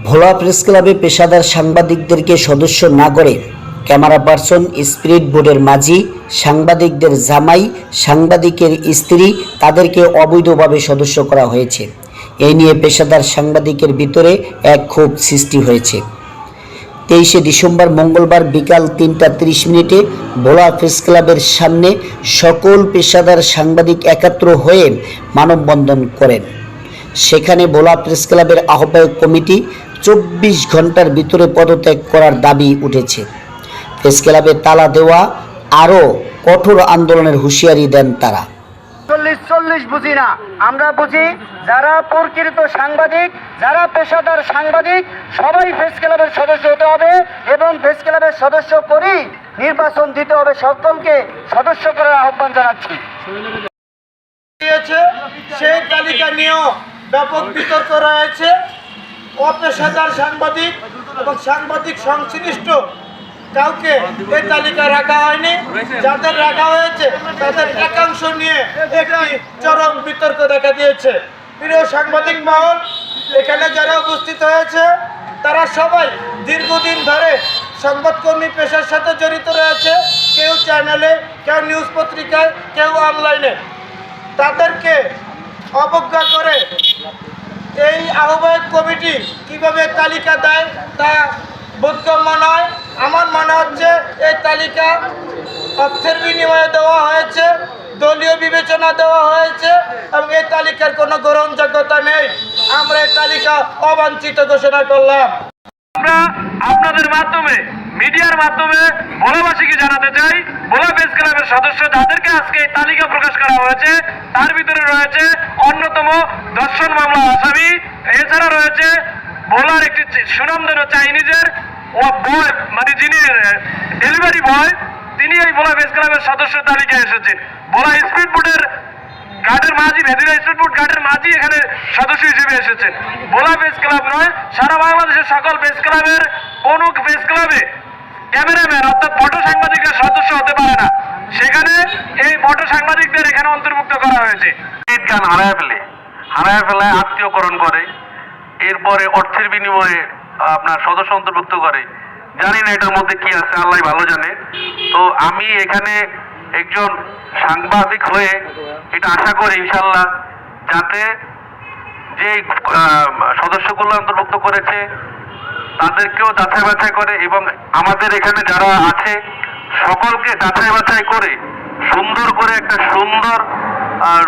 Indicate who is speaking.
Speaker 1: ভোলা press ক্লাবে পেশাদার সাংবাদিকদেরকে সদস্য না করে ক্যামেরা পার্সন, স্পিরিট বোর্ডের মাঝি, সাংবাদিকদের জামাই, সাংবাদিকের স্ত্রী তাদেরকে অবৈধভাবে সদস্য করা হয়েছে। এই নিয়ে পেশাদার সাংবাদিকের ভিতরে এক ক্ষোভ সৃষ্টি হয়েছে। 23শে ডিসেম্বর মঙ্গলবার বিকাল 3টা 30 ভোলা প্রেস ক্লাবের সামনে সকল পেশাদার সাংবাদিক একাত্র হয়ে মানববন্ধন করেন। সেখানে ভোলা প্রেস ক্লাবের আহ্বায়ক কমিটি 24 ঘন্টার ভিতরে পদত্যাগ করার দাবি উঠেছে। প্রেস ক্লাবে তালা দেওয়া আরও কঠোর আন্দোলনের হুঁশিয়ারি দেন তারা।
Speaker 2: 40 বুঝি না, আমরা বুঝি যারা প্রকৃত সাংবাদিক, যারা পেশাদার সাংবাদিক সবাই প্রেস ক্লাবের সদস্য হতে হবে এবং প্রেস ক্লাবের সদস্য করেই নির্বাচন দিতে হবে। সকলকে সদস্য করার আহ্বান জানাচ্ছি। সেই তালিকা নিয়েও ব্যাপক বিতর্ক রয়েছে। অপেশাদার সাংবাদিক এবং সাংবাদিক সংশ্লিষ্ট কাউকে এই তালিকা রাখা হয়নি। যাদের রাখা হয়েছে তাদের একাংশ নিয়ে একটি চরম বিতর্ক দেখা দিয়েছে। প্রিয় সাংবাদিক মহল, এখানে যারা উপস্থিত হয়েছে তারা সবাই দীর্ঘদিন ধরে সংবাদকর্মী পেশার সাথে জড়িত রয়েছে। কেউ চ্যানেলে, কেউ নিউজ পত্রিকায়, কেউ অনলাইনে। তাদেরকে অবজ্ঞা করে এই আহ্বায়ক কমিটি কিভাবে তালিকা দেয় তা বোধগম্য নয়। আমার মনে হচ্ছে এই তালিকা অর্থের বিনিময়ে দেওয়া হয়েছে, দলীয় বিবেচনা দেওয়া হয়েছে এবং এই তালিকার কোনো গ্রহণযোগ্যতা নেই। আমরা এই তালিকা অবাঞ্ছিত ঘোষণা করলাম।
Speaker 3: আমরা আপনাদের মাধ্যমে, মিডিয়ার মাধ্যমে ভোলাবাসীকে জানাতে চাই, ভোলা প্রেস ক্লাবের সদস্য যাদেরকে আজকে এই তালিকা প্রকাশ করা হয়েছে তার ভিতরে রয়েছে অন্যতম ধর্ষণ মামলার আসামি। এছাড়া রয়েছে ভোলার একটি সুনামধন্য চাইনিজের বয়, মানে যিনি ডেলিভারি বয়, তিনি এই ভোলা প্রেস ক্লাবের সদস্য তালিকায় এসেছেন। ভোলা স্পিড বোর্ডের গার্ডের মাঝি, ভেদিরা স্পিড বোর্ড গার্ডের মাঝি এখানে সদস্য হিসেবে এসেছেন। ভোলা প্রেস ক্লাব নয়, সারা বাংলাদেশের সকল প্রেস ক্লাবের কোন প্রেস ক্লাবে ক্যামেরাম্যান অর্থাৎ ফটো সাংবাদিকরা সদস্য হতে পারে না। সেখানে এই ফটো সাংবাদিকদের এখানে অন্তর্ভুক্ত করা হয়েছে। হারায় ফেলায় আত্মীয়করণ করে, এরপরে অর্থের বিনিময়ে আপনার সদস্য অন্তর্ভুক্ত করে। জানি না এটার মধ্যে কি আছে, আল্লাহ ভালো জানে। তো আমি এখানে একজন সাংবাদিক হয়ে এটা আশা করি ইনশাল্লাহ, যাতে যে সদস্যগুলো অন্তর্ভুক্ত করেছে তাদেরকেও যাচাই বাছাই করে এবং আমাদের এখানে যারা আছে সকলকে যাচাই বাছাই করে সুন্দর করে একটা সুন্দর আর